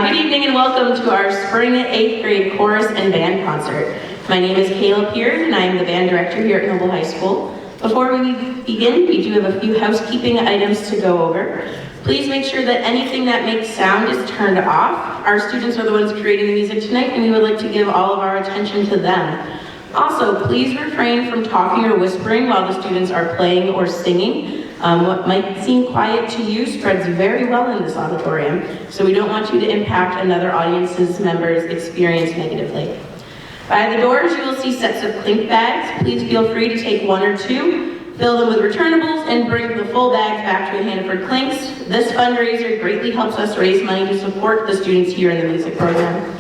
Good evening and welcome to our spring 8th grade chorus and band concert. My name is Kayla Pearson and I am the band director here at Noble High School. Before we begin, we do have a few housekeeping items to go over. Please make sure that anything that makes sound is turned off. Our students are the ones creating the music tonight and we would like to give all of our attention to them. Also, please refrain from talking or whispering while the students are playing or singing. What might seem quiet to you spreads very well in this auditorium, so we don't want you to impact another audience's members' experience negatively. By the doors, you will see sets of clink bags. Please feel free to take one or two, fill them with returnables, and bring the full bags back to the Hannaford Clinks. This fundraiser greatly helps us raise money to support the students here in the music program.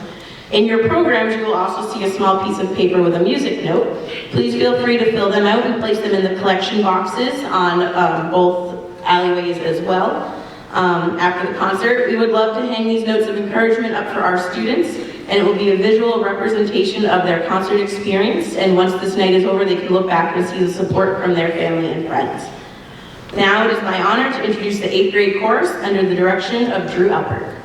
In your programs, you will also see a small piece of paper with a music note. Please feel free to fill them out and place them in the collection boxes on both alleyways as well. After the concert, we would love to hang these notes of encouragement up for our students, and it will be a visual representation of their concert experience, and once this night is over, they can look back and see the support from their family and friends. Now it is my honor to introduce the 8th grade chorus under the direction of Drew Alpert.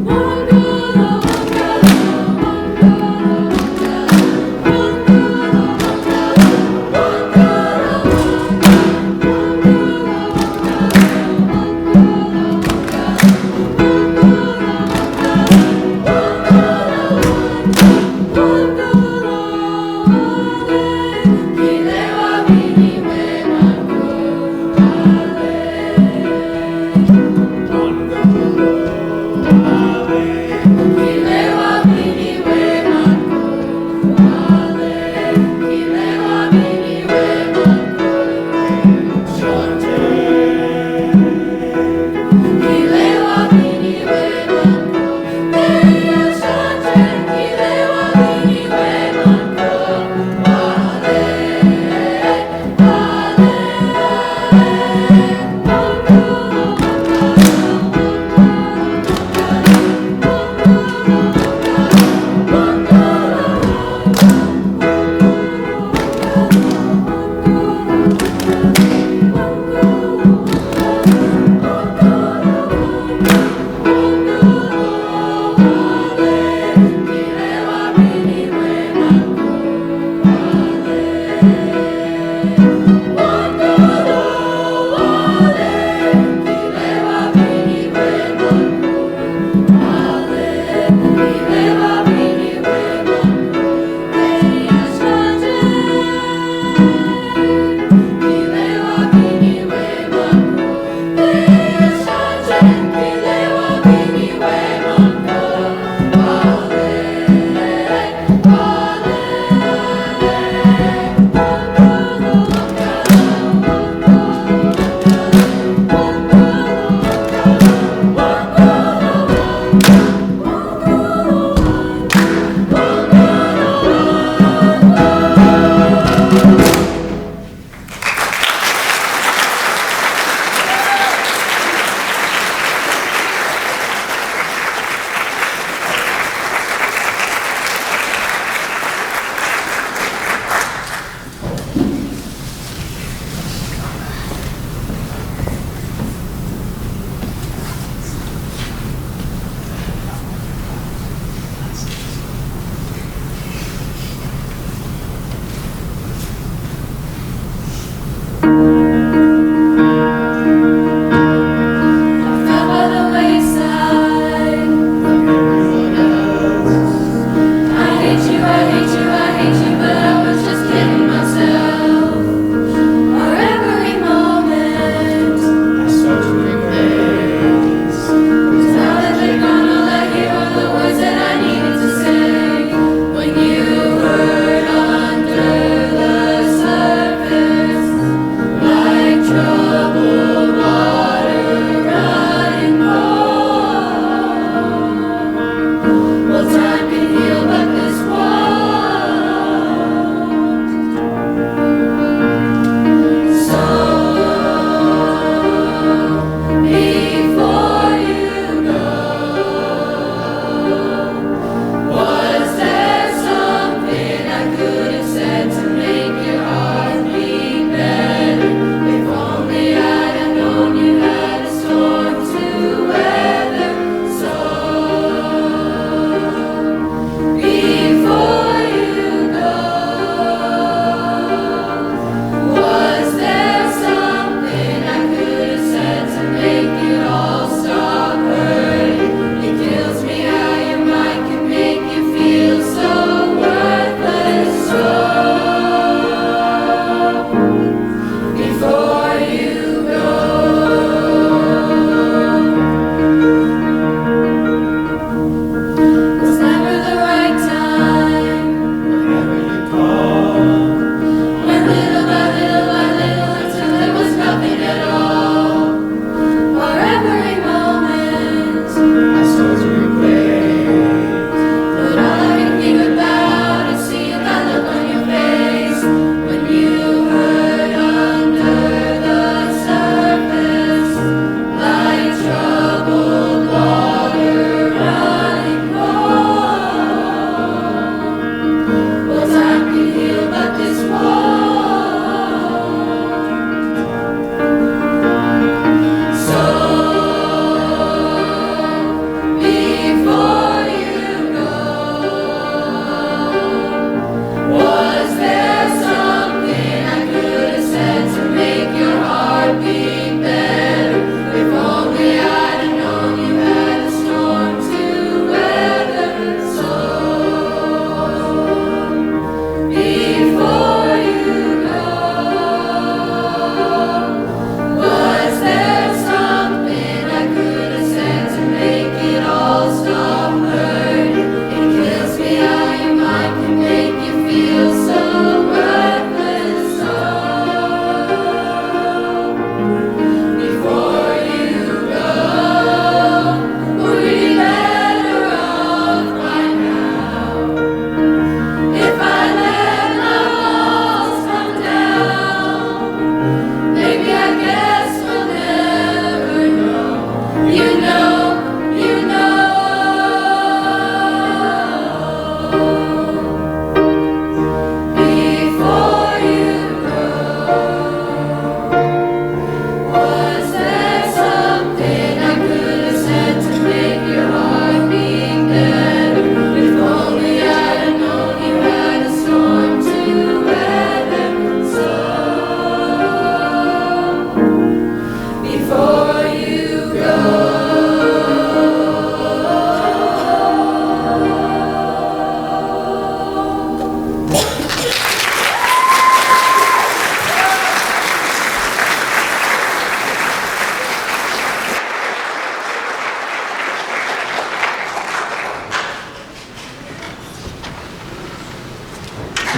One good,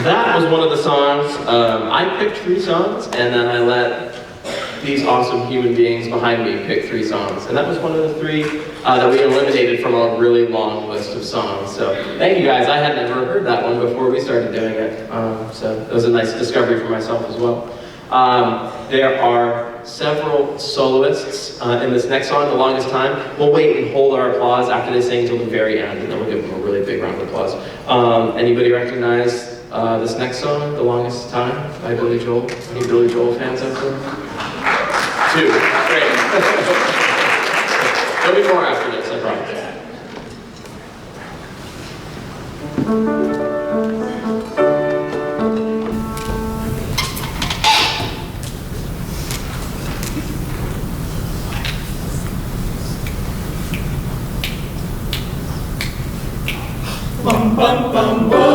That was one of the songs. I picked 3 songs, and then I let these awesome human beings behind me pick 3 songs. And that was one of the 3 that we eliminated from our really long list of songs. So thank you guys. I had never heard that one before we started doing it. So it was a nice discovery for myself as well. There are several soloists in this next song, The Longest Time. We'll wait and hold our applause after they sing until the very end, and then we'll give them a really big round of applause. Anybody recognize this next song, The Longest Time, by Billy Joel? Any Billy Joel fans out there? 2, great. There'll be more after this, I promise. Bum bum bum bum.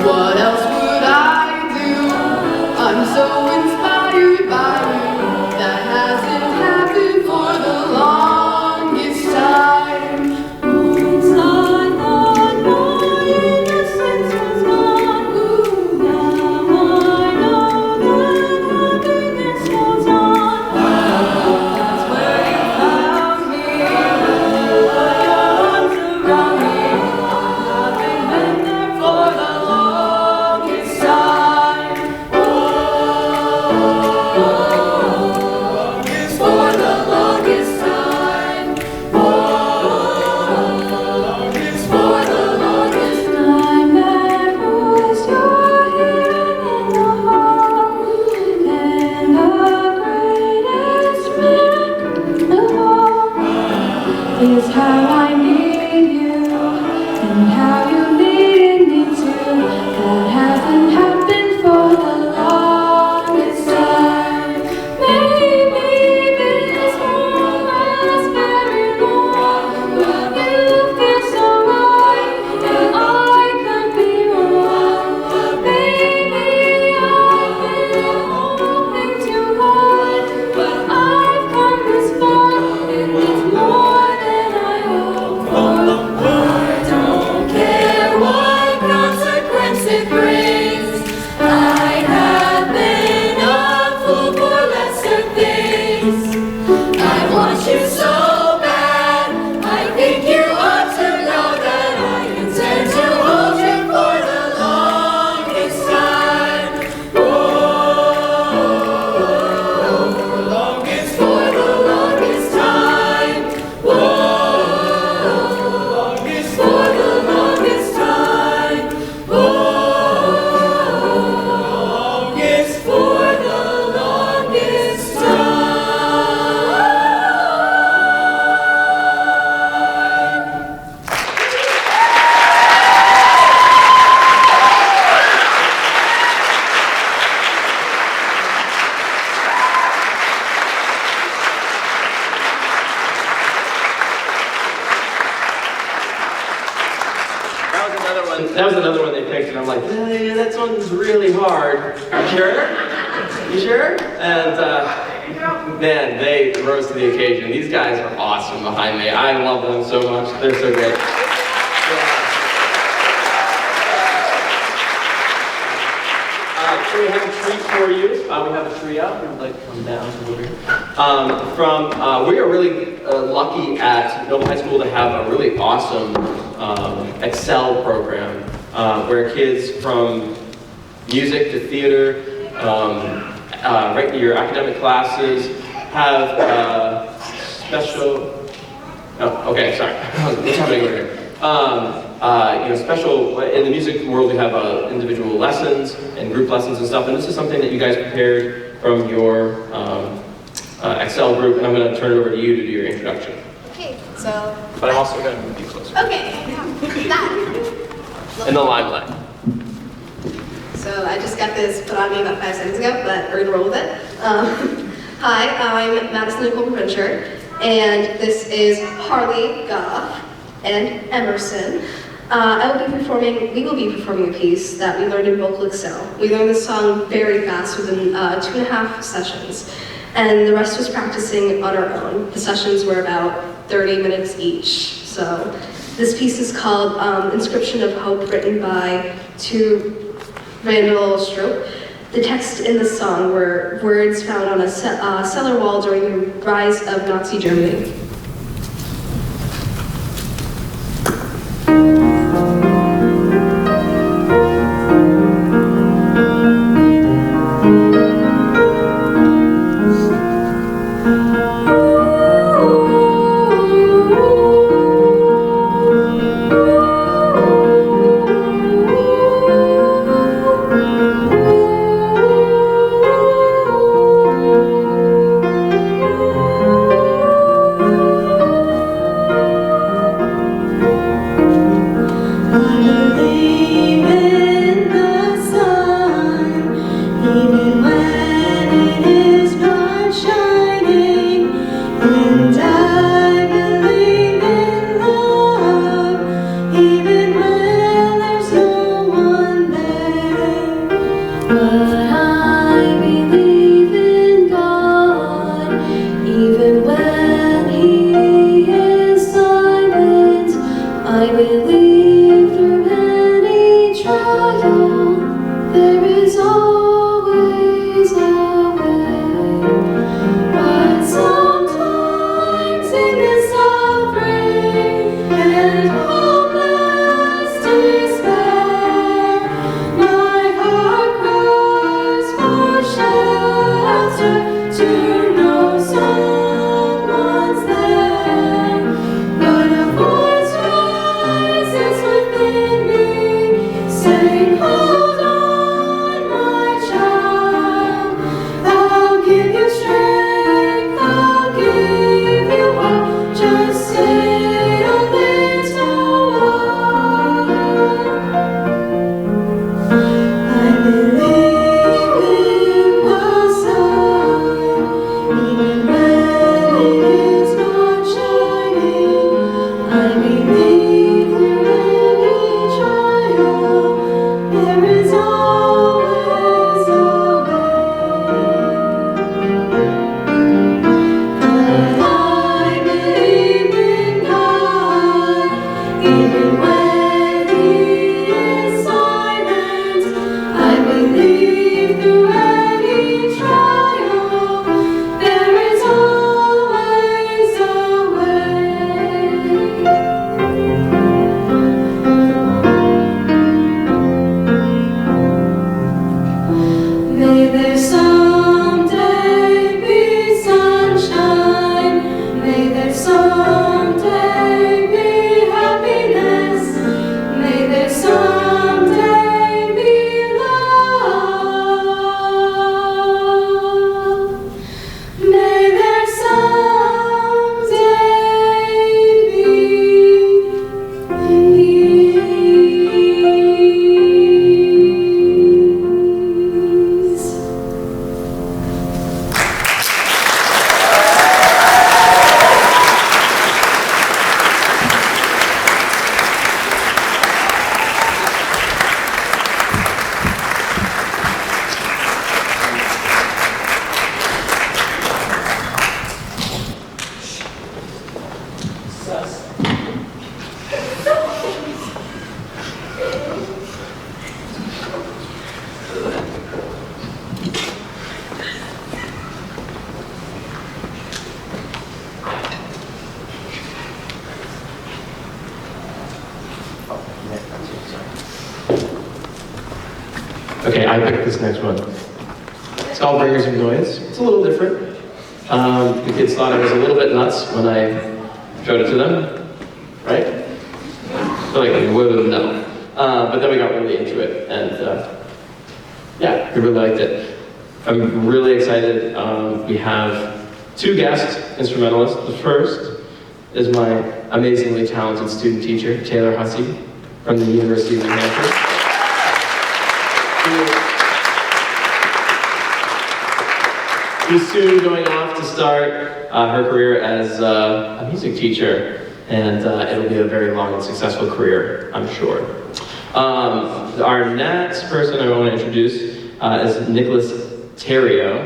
What else would I do? I'm so inspired by you. That hasn't happened for the longest time. Once I thought my innocence was gone. Now I know that happiness goes on. That's where you found me. Put your arms around me. Having been there for the longest time. For the longest time. For the longest time. That was your hand in the heart. And the greatest miracle of all is how I need you and how you needed me to. That hasn't happened for the longest time. Maybe this world lasts very long, but you feel so right, and I could be wrong. Maybe I've been holding too hard, but I've come this far, and it's more than I hoped for. I don't care what consequence it brings. I have been a fool for lesser things. I want you so bad. I think you ought to know that I intend to hold you for the longest time. For the longest time. For the longest time. For the longest time. That was another one they picked, and I'm like, hey, that one's really hard. You sure? You sure? And man, they rose to the occasion. These guys are awesome behind me. I love them so much. They're so great. So we have a treat for you. We have a tree up. We'd like to come down over here. We are really lucky at Noble High School to have a really awesome Excel program where kids from music to theater, right in your academic classes, have special. Oh, okay, sorry. What's happening over here? Special in the music world. We have individual lessons and group lessons and stuff. And this is something that you guys prepared from your Excel group. And I'm going to turn it over to you to do your introduction. Okay, so. But I'm also going to move you closer. Okay, that. In the limelight. So I just got this put on me about 5 seconds ago, but we're gonna roll with it. Hi, I'm Madison Nicole Provencher, And this is Harley, Goff, and Emerson. We will be performing a piece that we learned in Vocal Excel. We learned this song very fast within 2.5 sessions. And the rest was practicing on our own. The sessions were about 30 minutes each. So this piece is called Inscription of Hope, written by Randall Stroop. The text in the song were words found on a cellar wall during the rise of Nazi Germany. Okay, I picked this next one. It's called Bringers of Noise. It's a little different. The kids thought I was a little bit nuts when I showed it to them, right? They're like, whoa, no. But then we got really into it, and yeah, we really liked it. I'm really excited. We have two guest instrumentalists. The first is my amazingly talented student teacher, Taylor Hussey, from the University of New Hampshire. She's soon going off to start her career as a music teacher, and it'll be a very long and successful career, I'm sure. Our next person I want to introduce is Nicholas Terrio.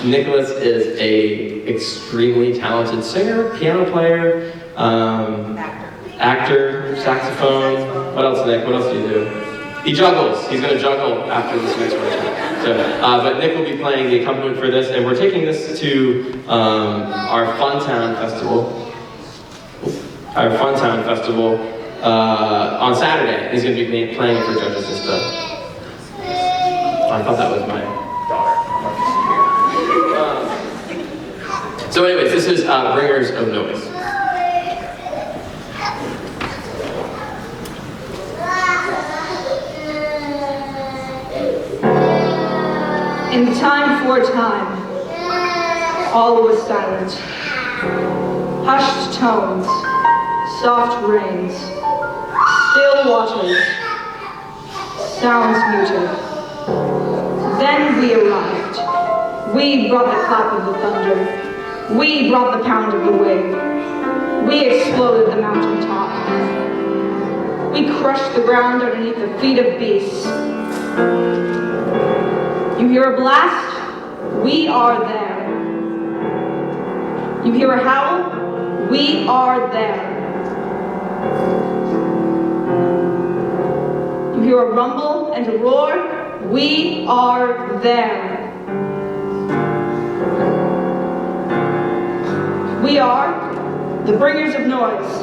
Nicholas is a extremely talented singer, piano player, actor, saxophone. What else, Nick? What else do you do? He juggles. He's going to juggle after this next one. So, but Nick will be playing the accompaniment for this, and we're taking this to our Funtown Festival. On Saturday. He's going to be playing it for judges and stuff. I thought that was my daughter. So anyways, this is Bringers of Noise. In time for time, all was silent. Hushed tones, soft rains, still waters, sounds muted. Then we arrived. We brought the clap of the thunder. We brought the pound of the wave. We exploded the mountaintop. We crushed the ground underneath the feet of beasts. You hear a blast? We are there. You hear a howl? We are there. You hear a rumble and a roar? We are there. We are the Bringers of Noise.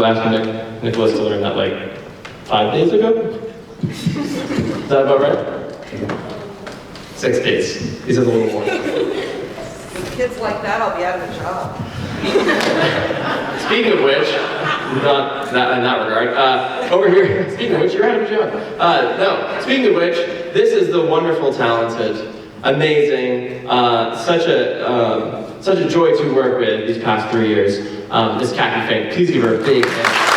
also asked Nicholas to learn that like 5 days ago. Is that about right? 6 days. He said a little more. With kids like that, I'll be out of a job. Speaking of which, not that in that regard, over here, speaking of which, you're out of a job. No, speaking of which, this is the wonderful, talented, amazing, such a joy to work with these past 3 years. Miss Kathy Fink, please give her a big hand.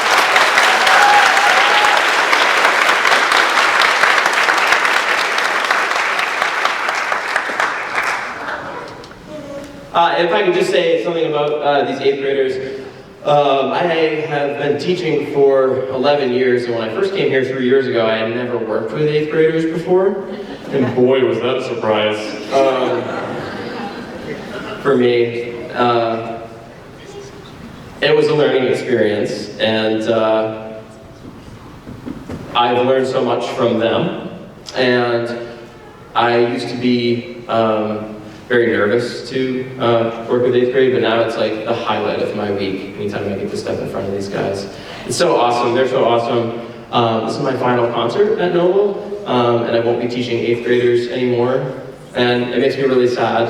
If I could just say something about these 8th graders. I have been teaching for 11 years, and when I first came here 3 years ago, I had never worked with 8th graders before. And boy, was that a surprise. For me. It was a learning experience, and I've learned so much from them. And I used to be very nervous to work with 8th grade, but now it's like the highlight of my week anytime I get to step in front of these guys. It's so awesome, they're so awesome. This is my final concert at Noble, and I won't be teaching 8th graders anymore. And it makes me really sad,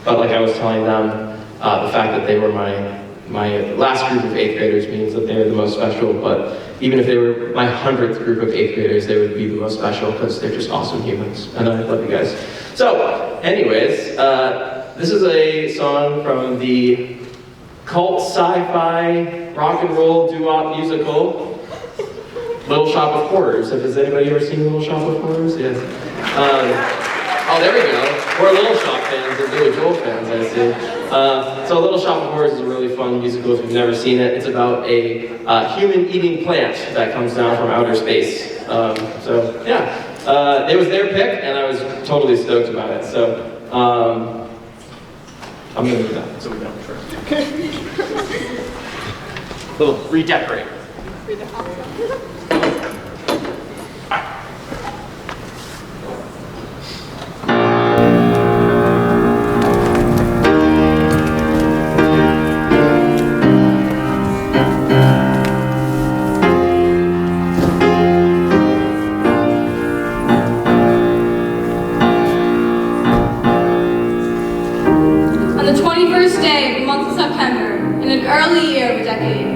but like I was telling them, the fact that they were my last group of 8th graders means that they're the most special, but even if they were my 100th group of 8th graders, they would be the most special because they're just awesome humans, and I love you guys. So, anyways, this is a song from the cult sci-fi rock and roll doo-wop musical, Little Shop of Horrors. Has anybody ever seen Little Shop of Horrors? Yes. Oh, there we go. We're Little Shop fans and Billy Joel fans, I see. So Little Shop of Horrors is a really fun musical if you've never seen it. It's about a human-eating plant that comes down from outer space. So, yeah. It was their pick, and I was totally stoked about it. So, I'm going to do that, so we don't try. Okay. Little redecorate. Early year of a decade.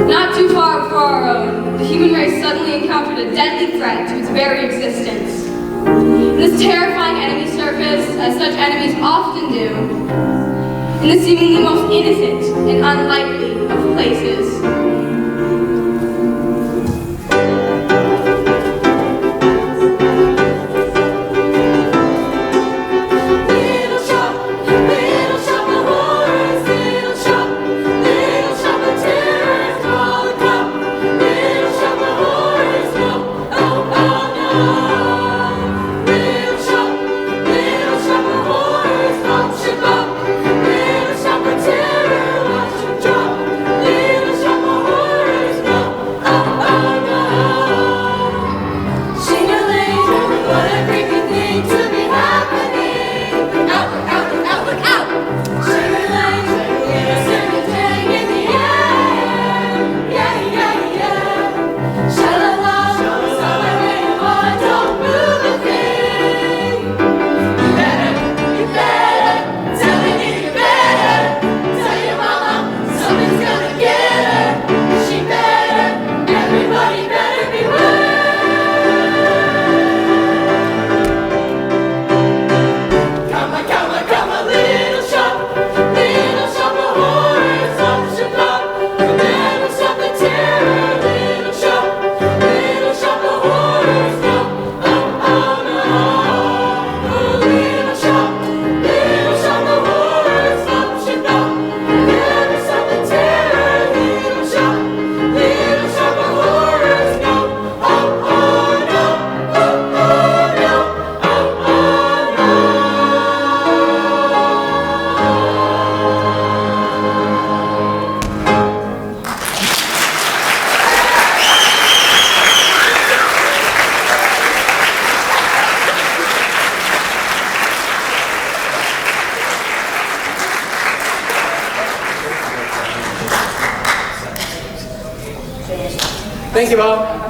Not too far before our own, the human race suddenly encountered a deadly threat to its very existence. This terrifying enemy surfaced, as such enemies often do, in the seemingly most innocent and unlikely of places. Little shop of Thank you all.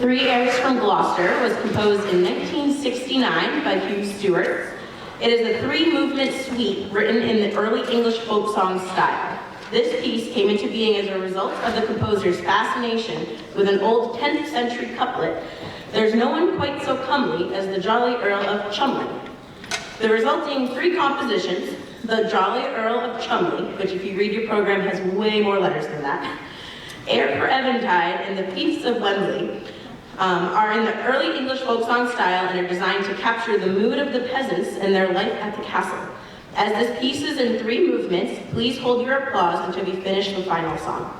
Three Airs from Gloucester was composed in 1969 by Hugh Stewart. It is a three-movement suite written in the early English folk song style. This piece came into being as a result of the composer's fascination with an old 10th century couplet, "There's no one quite so comely as the jolly Earl of Cholmondeley." The resulting three compositions, the Jolly Earl of Cholmondeley, which if you read your program has way more letters than that, Air for Eventide, and the Peace of Wembley, are in the early English folk song style and are designed to capture the mood of the peasants and their life at the castle. As this piece is in three movements, please hold your applause until we finish the final song.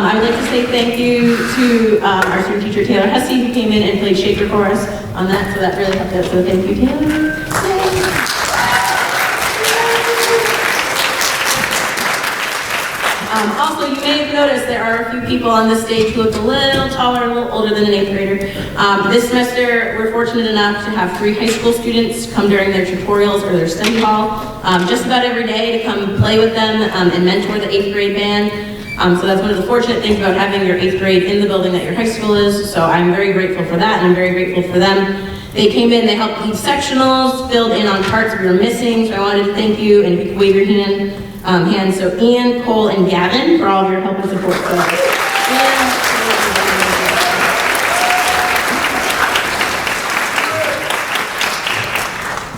I would like to say thank you to our student teacher Taylor Hussey, who came in and played Shaker for us on that, so that really helped out. So thank you, Taylor. Also, you may have noticed there are a few people on this stage who look a little taller and a little older than an 8th grader. This semester, we're fortunate enough to have 3 high school students come during their tutorials or their study hall just about every day to come play with them and mentor the 8th grade band. So that's one of the fortunate things about having your 8th grade in the building that your high school is. So I'm very grateful for that, and I'm very grateful for them. They came in, they helped lead sectionals, filled in on parts we were missing, so I wanted to thank you, and if you could wave your hand. So Ian, Cole, and Gavin for all of your help and support.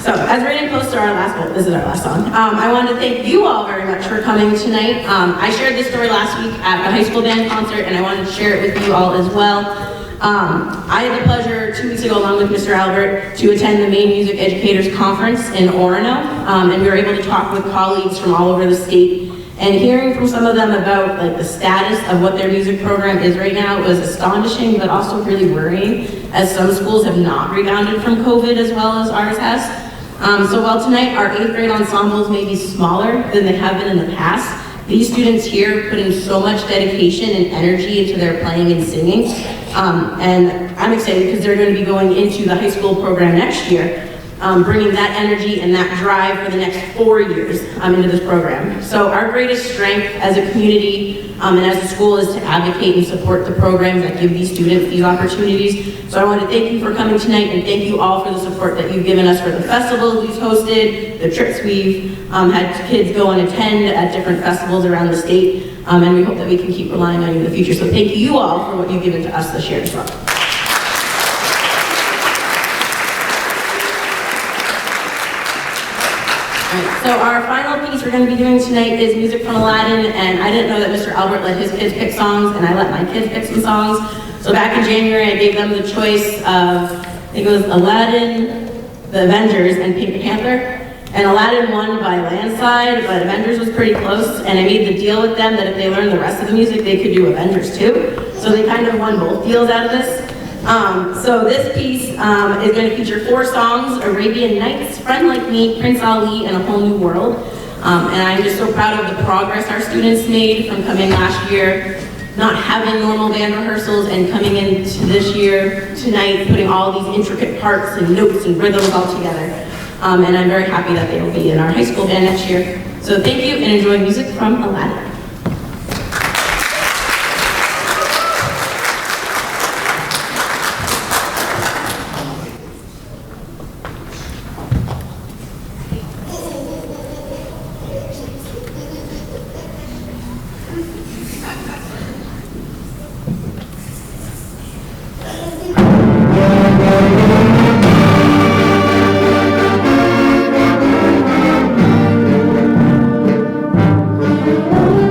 So as we're getting close to our last, well, this is our last song, I wanted to thank you all very much for coming tonight. I shared this story last week at the high school band concert, and I wanted to share it with you all as well. I had the pleasure 2 weeks ago, along with Mr. Albert, to attend the Maine Music Educators Conference in Orono, and we were able to talk with colleagues from all over the state. And hearing from some of them about the status of what their music program is right now was astonishing, but also really worrying, as some schools have not rebounded from COVID as well as ours has. So while tonight our 8th grade ensembles may be smaller than they have been in the past, these students here put in so much dedication and energy into their playing and singing. And I'm excited because they're going to be going into the high school program next year, bringing that energy and that drive for the next 4 years into this program. So our greatest strength as a community and as a school is to advocate and support the programs that give these students these opportunities. So I want to thank you for coming tonight, and thank you all for the support that you've given us for the festivals we've hosted, the trips we've had kids go and attend at different festivals around the state, and we hope that we can keep relying on you in the future. So thank you all for what you've given to us this year as well. So our final piece we're going to be doing tonight is music from Aladdin, and I didn't know that Mr. Albert let his kids pick songs, and I let my kids pick some songs. So back in January, I gave them the choice of, I think it was Aladdin, The Avengers, and Pink Panther. And Aladdin won by landslide, but Avengers was pretty close, and I made the deal with them that if they learned the rest of the music, they could do Avengers too. So they kind of won both deals out of this. So this piece is going to feature 4 songs: Arabian Nights, Friend Like Me, Prince Ali, and A Whole New World. And I'm just so proud of the progress our students made from coming last year, not having normal band rehearsals, and coming into this year, tonight, putting all these intricate parts and notes and rhythms all together. And I'm very happy that they will be in our high school band next year. So thank you, and enjoy music from Aladdin. Oh,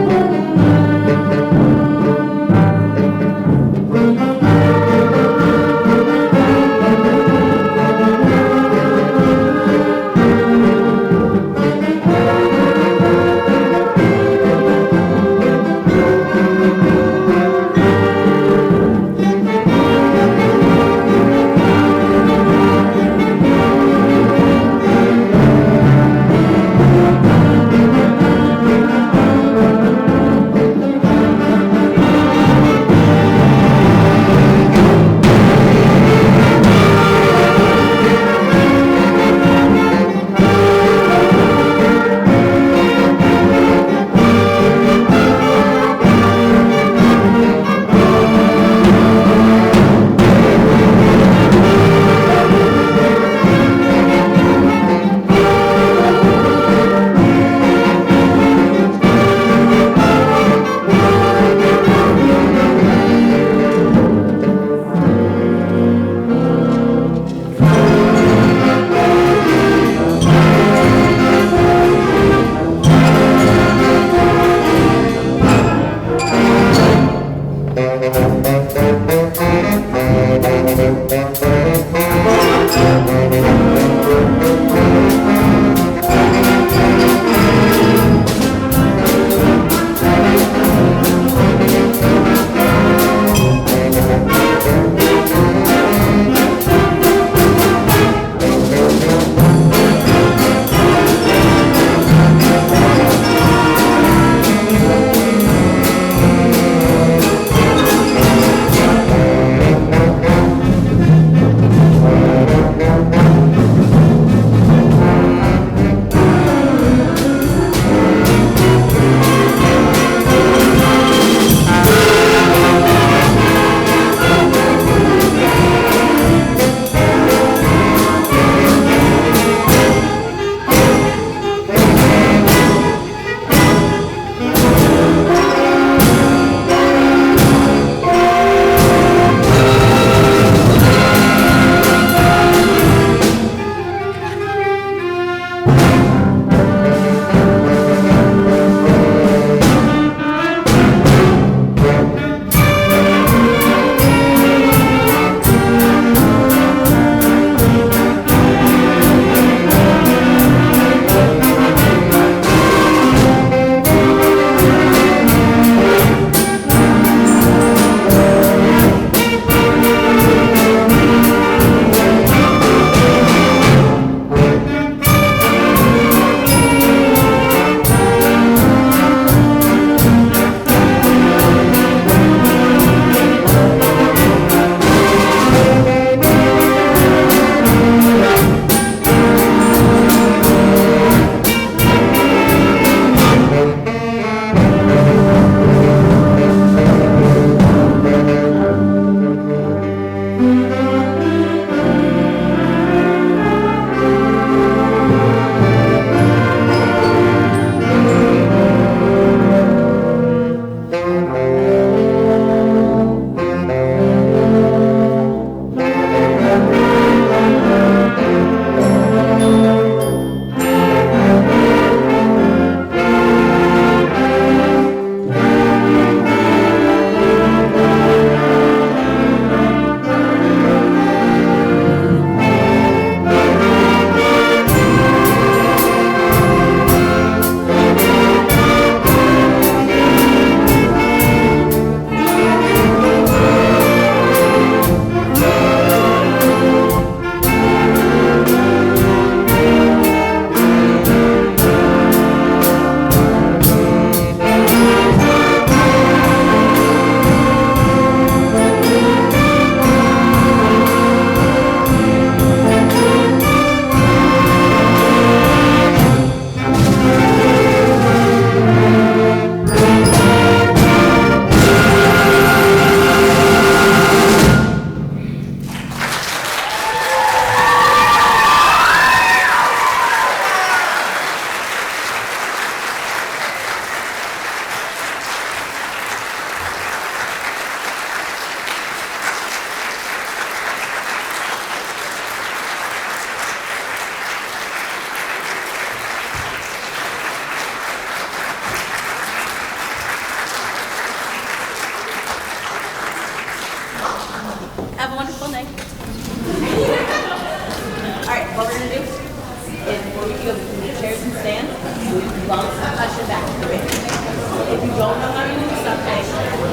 you go between the chairs and stands, move lumps, usher back to the ring. If you don't know how to do something,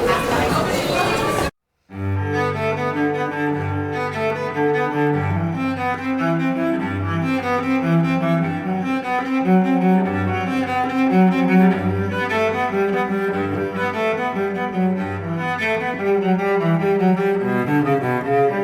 ask how to.